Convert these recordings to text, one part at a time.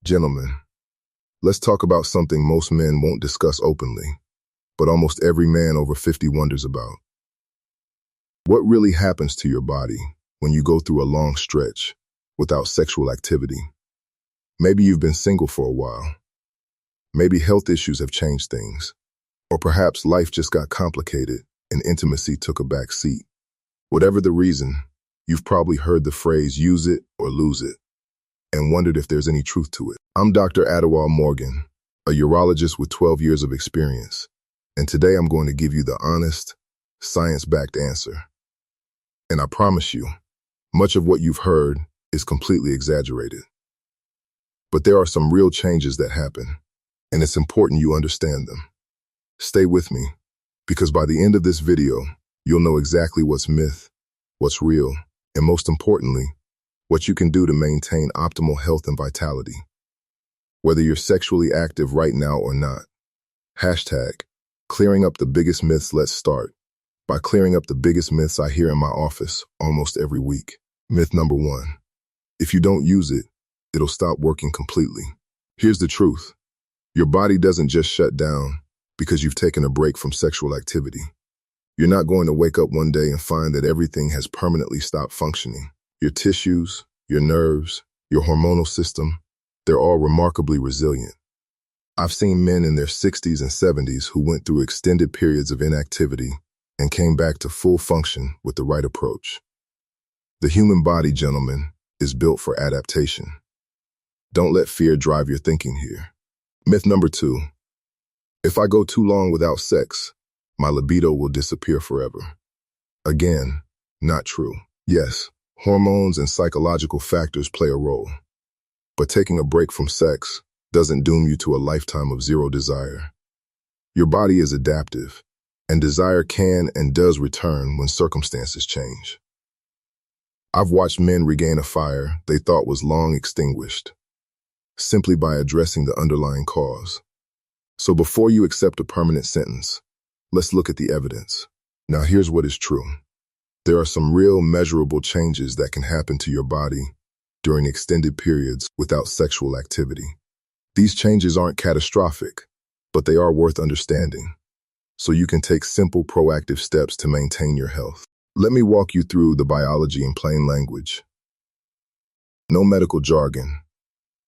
Gentlemen, let's talk about something most men won't discuss openly, but almost every man over 50 wonders about. What really happens to your body when you go through a long stretch without sexual activity? Maybe you've been single for a while. Maybe health issues have changed things. Or perhaps life just got complicated and intimacy took a back seat. Whatever the reason, you've probably heard the phrase use it or lose it and wondered if there's any truth to it. I'm Dr. Adewale Morgan, a urologist with 12 years of experience, and today I'm going to give you the honest, science-backed answer. And I promise you, much of what you've heard is completely exaggerated. But there are some real changes that happen, and it's important you understand them. Stay with me, because by the end of this video, you'll know exactly what's myth, what's real, and most importantly, what you can do to maintain optimal health and vitality. Whether you're sexually active right now or not. #Clearing up the biggest myths. Let's start by clearing up the biggest myths I hear in my office almost every week. Myth number 1. If you don't use it, it'll stop working completely. Here's the truth. Your body doesn't just shut down because you've taken a break from sexual activity. You're not going to wake up one day and find that everything has permanently stopped functioning. Your tissues, your nerves, your hormonal system, they're all remarkably resilient. I've seen men in their 60s and 70s who went through extended periods of inactivity and came back to full function with the right approach. The human body, gentlemen, is built for adaptation. Don't let fear drive your thinking here. Myth number 2. If I go too long without sex, my libido will disappear forever. Again, not true. Yes, hormones and psychological factors play a role. But taking a break from sex doesn't doom you to a lifetime of zero desire. Your body is adaptive, and desire can and does return when circumstances change. I've watched men regain a fire they thought was long extinguished, simply by addressing the underlying cause. So before you accept a permanent sentence, let's look at the evidence. Now here's what is true. There are some real measurable changes that can happen to your body during extended periods without sexual activity. These changes aren't catastrophic, but they are worth understanding, so you can take simple proactive steps to maintain your health. Let me walk you through the biology in plain language. No medical jargon,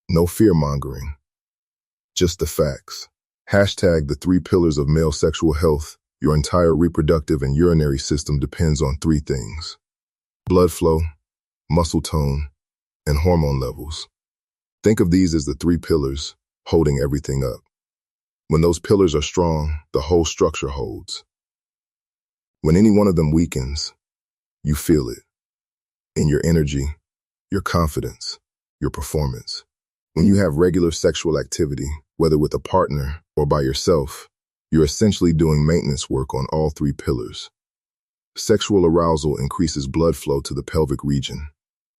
no fear-mongering, just the facts. #The 3 pillars of male sexual health. Your entire reproductive and urinary system depends on 3 things: blood flow, muscle tone, and hormone levels. Think of these as the 3 pillars holding everything up. When those pillars are strong, the whole structure holds. When any one of them weakens, you feel it in your energy, your confidence, your performance. When you have regular sexual activity, whether with a partner or by yourself, you're essentially doing maintenance work on all 3 pillars. Sexual arousal increases blood flow to the pelvic region.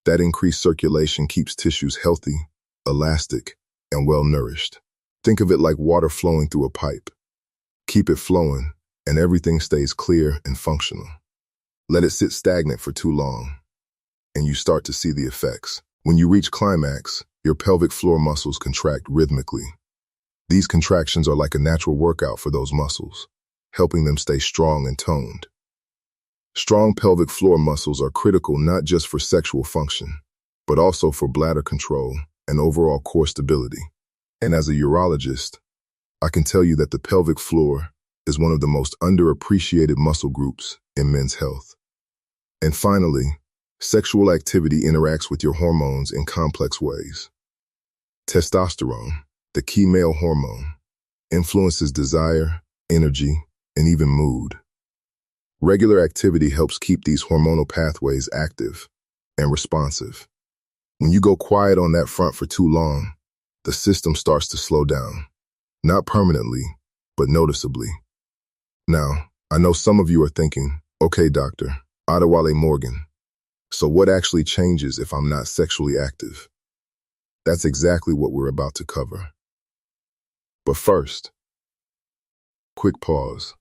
That increased circulation keeps tissues healthy, elastic, and well-nourished. Think of it like water flowing through a pipe. Keep it flowing, and everything stays clear and functional. Let it sit stagnant for too long, and you start to see the effects. When you reach climax, your pelvic floor muscles contract rhythmically. These contractions are like a natural workout for those muscles, helping them stay strong and toned. Strong pelvic floor muscles are critical not just for sexual function, but also for bladder control and overall core stability. And as a urologist, I can tell you that the pelvic floor is one of the most underappreciated muscle groups in men's health. And finally, sexual activity interacts with your hormones in complex ways. Testosterone, the key male hormone, influences desire, energy, and even mood. Regular activity helps keep these hormonal pathways active and responsive. When you go quiet on that front for too long, the system starts to slow down. Not permanently, but noticeably. Now, I know some of you are thinking, okay, Dr. Adewale Morgan, so what actually changes if I'm not sexually active? That's exactly what we're about to cover. But first, quick pause.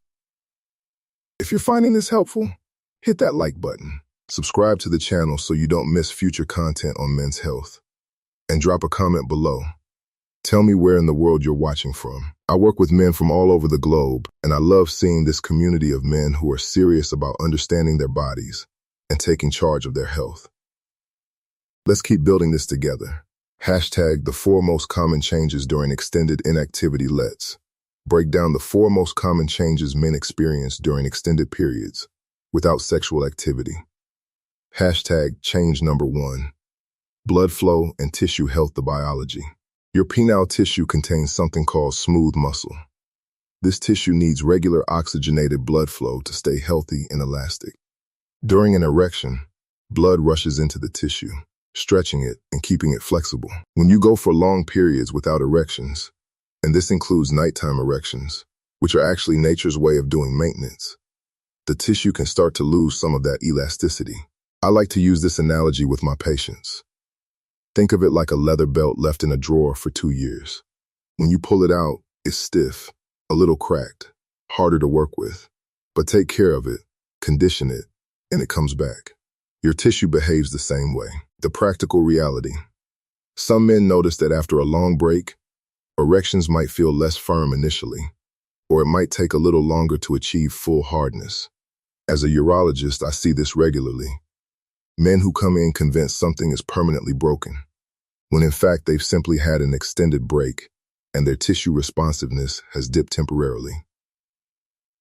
If you're finding this helpful, hit that like button. Subscribe to the channel so you don't miss future content on men's health. And drop a comment below. Tell me where in the world you're watching from. I work with men from all over the globe, and I love seeing this community of men who are serious about understanding their bodies and taking charge of their health. Let's keep building this together. Hashtag the 4 most common changes during extended inactivity. Let's break down the 4 most common changes men experience during extended periods without sexual activity. Hashtag change number 1. Blood flow and tissue health. The biology. Your penile tissue contains something called smooth muscle. This tissue needs regular oxygenated blood flow to stay healthy and elastic. During an erection, blood rushes into the tissue, stretching it and keeping it flexible. When you go for long periods without erections, and this includes nighttime erections, which are actually nature's way of doing maintenance, the tissue can start to lose some of that elasticity. I like to use this analogy with my patients. Think of it like a leather belt left in a drawer for 2 years. When you pull it out, it's stiff, a little cracked, harder to work with. But take care of it, condition it, and it comes back. Your tissue behaves the same way. The practical reality. Some men notice that after a long break, erections might feel less firm initially, or it might take a little longer to achieve full hardness. As a urologist, I see this regularly. Men who come in convinced something is permanently broken, when in fact they've simply had an extended break and their tissue responsiveness has dipped temporarily.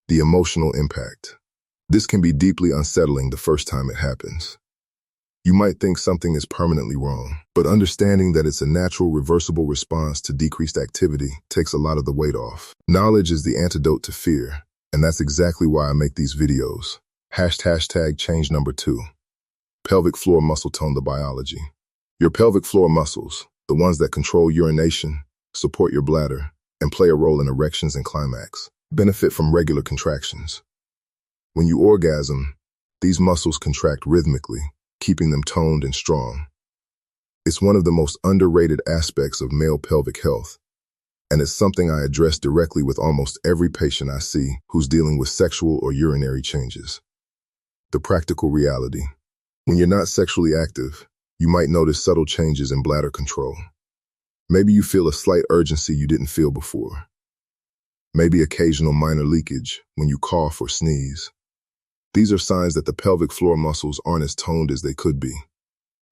The emotional impact. This can be deeply unsettling the first time it happens. You might think something is permanently wrong, but understanding that it's a natural, reversible response to decreased activity takes a lot of the weight off. Knowledge is the antidote to fear, and that's exactly why I make these videos. Hashtag change number 2. Pelvic floor muscle tone. The biology. Your pelvic floor muscles, the ones that control urination, support your bladder, and play a role in erections and climax, benefit from regular contractions. When you orgasm, these muscles contract rhythmically, keeping them toned and strong. It's one of the most underrated aspects of male pelvic health, and it's something I address directly with almost every patient I see who's dealing with sexual or urinary changes. The practical reality. When you're not sexually active, you might notice subtle changes in bladder control. Maybe you feel a slight urgency you didn't feel before. Maybe occasional minor leakage when you cough or sneeze. These are signs that the pelvic floor muscles aren't as toned as they could be.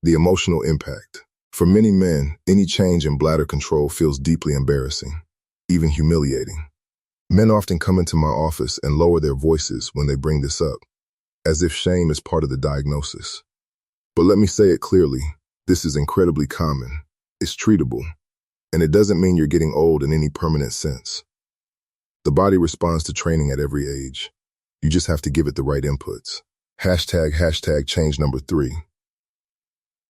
The emotional impact. For many men, any change in bladder control feels deeply embarrassing, even humiliating. Men often come into my office and lower their voices when they bring this up, as if shame is part of the diagnosis. But let me say it clearly, this is incredibly common, it's treatable, and it doesn't mean you're getting old in any permanent sense. The body responds to training at every age. You just have to give it the right inputs. Hashtag change number 3.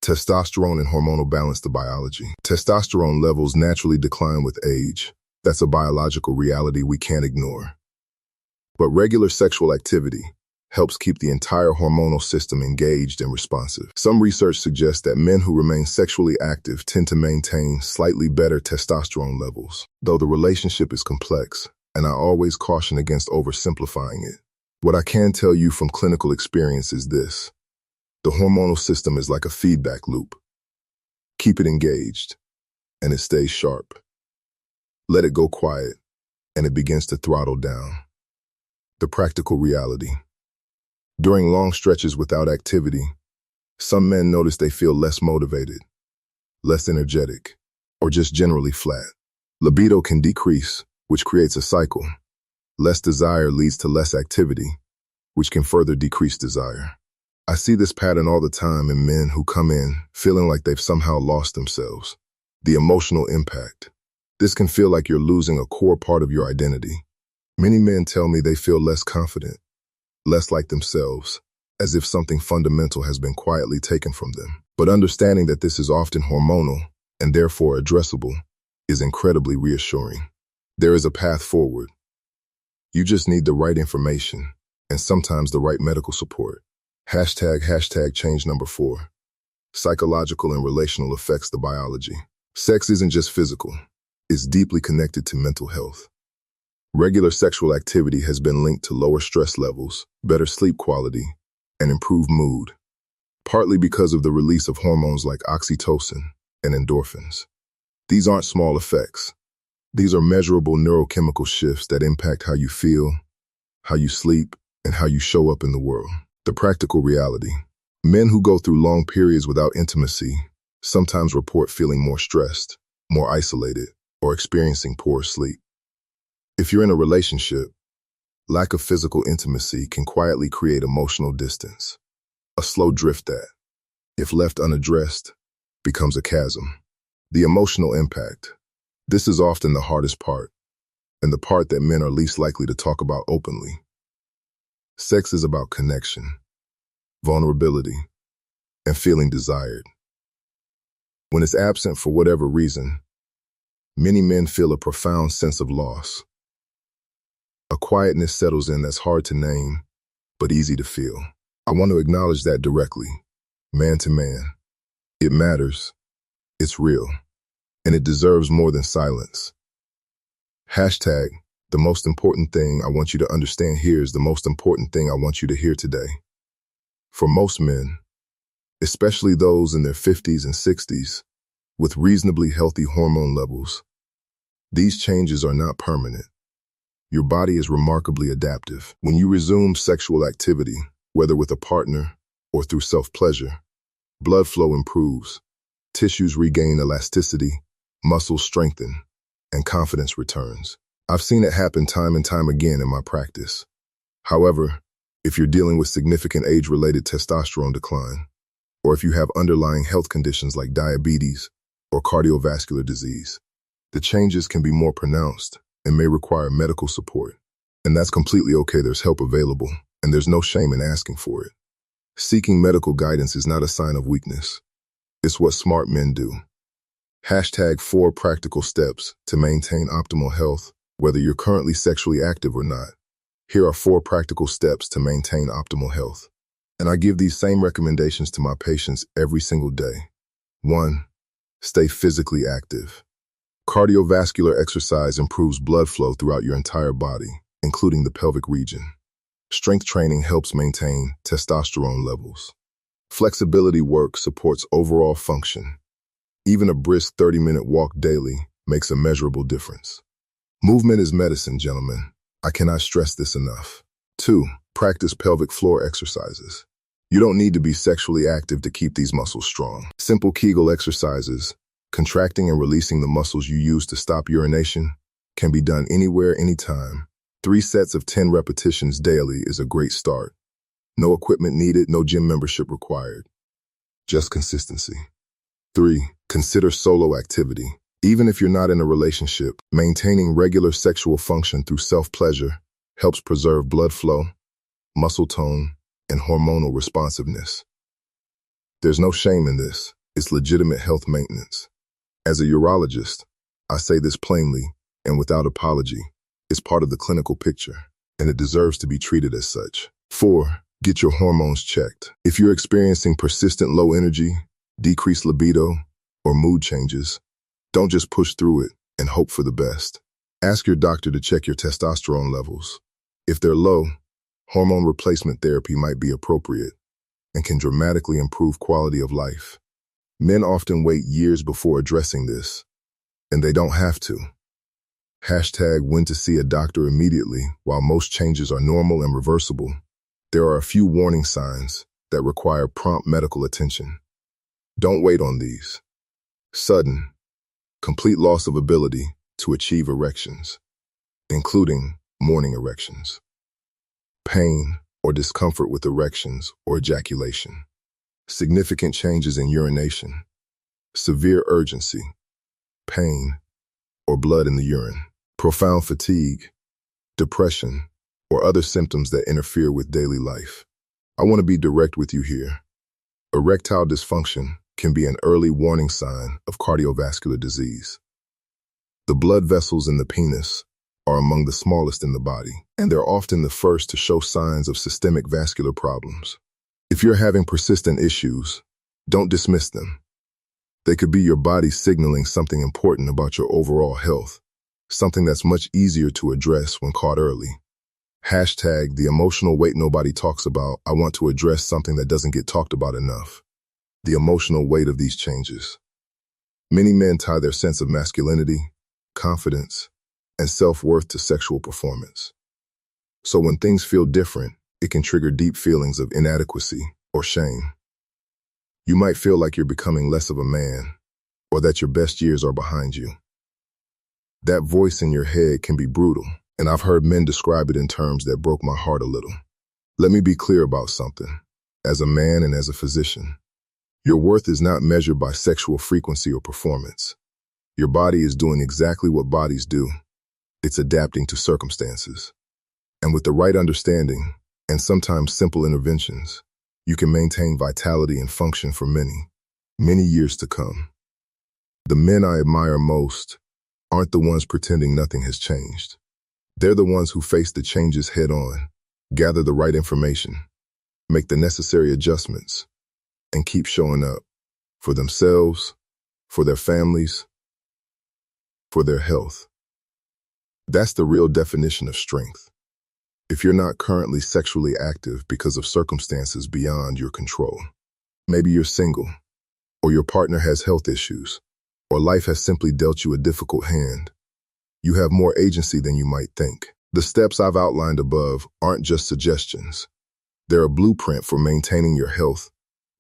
Testosterone and hormonal balance. The biology. Testosterone levels naturally decline with age. That's a biological reality we can't ignore. But regular sexual activity helps keep the entire hormonal system engaged and responsive. Some research suggests that men who remain sexually active tend to maintain slightly better testosterone levels, though the relationship is complex, and I always caution against oversimplifying it. What I can tell you from clinical experience is this. The hormonal system is like a feedback loop. Keep it engaged, and it stays sharp. Let it go quiet, and it begins to throttle down. The practical reality. During long stretches without activity, some men notice they feel less motivated, less energetic, or just generally flat. Libido can decrease, which creates a cycle. Less desire leads to less activity, which can further decrease desire. I see this pattern all the time in men who come in feeling like they've somehow lost themselves. The emotional impact. This can feel like you're losing a core part of your identity. Many men tell me they feel less confident, less like themselves, as if something fundamental has been quietly taken from them. But understanding that this is often hormonal, and therefore addressable, is incredibly reassuring. There is a path forward. You just need the right information, and sometimes the right medical support. Hashtag change number 4. Psychological and relational effects. The biology. Sex isn't just physical. It's deeply connected to mental health. Regular sexual activity has been linked to lower stress levels, better sleep quality, and improved mood, partly because of the release of hormones like oxytocin and endorphins. These aren't small effects. These are measurable neurochemical shifts that impact how you feel, how you sleep, and how you show up in the world. The practical reality. Men who go through long periods without intimacy sometimes report feeling more stressed, more isolated, or experiencing poor sleep. If you're in a relationship, lack of physical intimacy can quietly create emotional distance, a slow drift that, if left unaddressed, becomes a chasm. The emotional impact. This is often the hardest part, and the part that men are least likely to talk about openly. Sex is about connection, vulnerability, and feeling desired. When it's absent for whatever reason, many men feel a profound sense of loss. A quietness settles in that's hard to name, but easy to feel. I want to acknowledge that directly, man to man. It matters, it's real, and it deserves more than silence. Hashtag, the most important thing I want you to understand here is the most important thing I want you to hear today. For most men, especially those in their 50s and 60s, with reasonably healthy hormone levels, these changes are not permanent. Your body is remarkably adaptive. When you resume sexual activity, whether with a partner or through self-pleasure, blood flow improves, tissues regain elasticity, muscles strengthen, and confidence returns. I've seen it happen time and time again in my practice. However, if you're dealing with significant age-related testosterone decline, or if you have underlying health conditions like diabetes or cardiovascular disease, the changes can be more pronounced and may require medical support. And that's completely okay. There's help available, and there's no shame in asking for it. Seeking medical guidance is not a sign of weakness. It's what smart men do. Hashtag 4 practical steps to maintain optimal health, whether you're currently sexually active or not. Here are 4 practical steps to maintain optimal health. And I give these same recommendations to my patients every single day. 1. Stay physically active. Cardiovascular exercise improves blood flow throughout your entire body, including the pelvic region. Strength training helps maintain testosterone levels. Flexibility work supports overall function. Even a brisk 30-minute walk daily makes a measurable difference. Movement is medicine, gentlemen. I cannot stress this enough. 2. Practice pelvic floor exercises. You don't need to be sexually active to keep these muscles strong. Simple Kegel exercises, contracting and releasing the muscles you use to stop urination, can be done anywhere, anytime. 3 sets of 10 repetitions daily is a great start. No equipment needed, no gym membership required. Just consistency. 3. Consider solo activity. Even if you're not in a relationship, maintaining regular sexual function through self-pleasure helps preserve blood flow, muscle tone, and hormonal responsiveness. There's no shame in this. It's legitimate health maintenance. As a urologist, I say this plainly and without apology. It's part of the clinical picture, and it deserves to be treated as such. 4. Get your hormones checked. If you're experiencing persistent low energy, decreased libido, or mood changes, don't just push through it and hope for the best. Ask your doctor to check your testosterone levels. If they're low, hormone replacement therapy might be appropriate and can dramatically improve quality of life. Men often wait years before addressing this, and they don't have to. Hashtag when to see a doctor immediately. While most changes are normal and reversible, there are a few warning signs that require prompt medical attention. Don't wait on these. Sudden, complete loss of ability to achieve erections, including morning erections. Pain or discomfort with erections or ejaculation. Significant changes in urination. Severe urgency, pain, or blood in the urine. Profound fatigue, depression, or other symptoms that interfere with daily life. I want to be direct with you here. Erectile dysfunction can be an early warning sign of cardiovascular disease. The blood vessels in the penis are among the smallest in the body, and they're often the first to show signs of systemic vascular problems. If you're having persistent issues, don't dismiss them. They could be your body signaling something important about your overall health, something that's much easier to address when caught early. Hashtag the emotional weight nobody talks about. I want to address something that doesn't get talked about enough. The emotional weight of these changes. Many men tie their sense of masculinity, confidence, and self-worth to sexual performance. So when things feel different, it can trigger deep feelings of inadequacy or shame. You might feel like you're becoming less of a man, or that your best years are behind you. That voice in your head can be brutal, and I've heard men describe it in terms that broke my heart a little. Let me be clear about something. As a man and as a physician, your worth is not measured by sexual frequency or performance. Your body is doing exactly what bodies do. It's adapting to circumstances. And with the right understanding, and sometimes simple interventions, you can maintain vitality and function for many, many years to come. The men I admire most aren't the ones pretending nothing has changed. They're the ones who face the changes head on, gather the right information, make the necessary adjustments, and keep showing up for themselves, for their families, for their health. That's the real definition of strength. If you're not currently sexually active because of circumstances beyond your control, maybe you're single, or your partner has health issues, or life has simply dealt you a difficult hand, you have more agency than you might think. The steps I've outlined above aren't just suggestions. They're a blueprint for maintaining your health,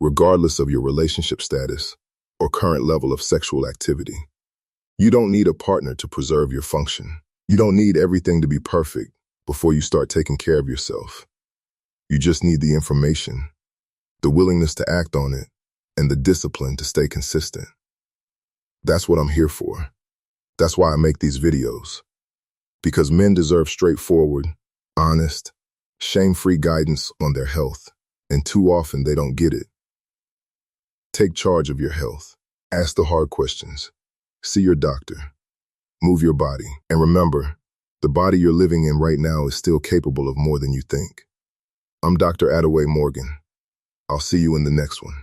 regardless of your relationship status or current level of sexual activity. You don't need a partner to preserve your function. You don't need everything to be perfect before you start taking care of yourself. You just need the information, the willingness to act on it, and the discipline to stay consistent. That's what I'm here for. That's why I make these videos. Because men deserve straightforward, honest, shame-free guidance on their health, and too often they don't get it. Take charge of your health. Ask the hard questions. See your doctor. Move your body. And remember, the body you're living in right now is still capable of more than you think. I'm Dr. Attaway Morgan. I'll see you in the next one.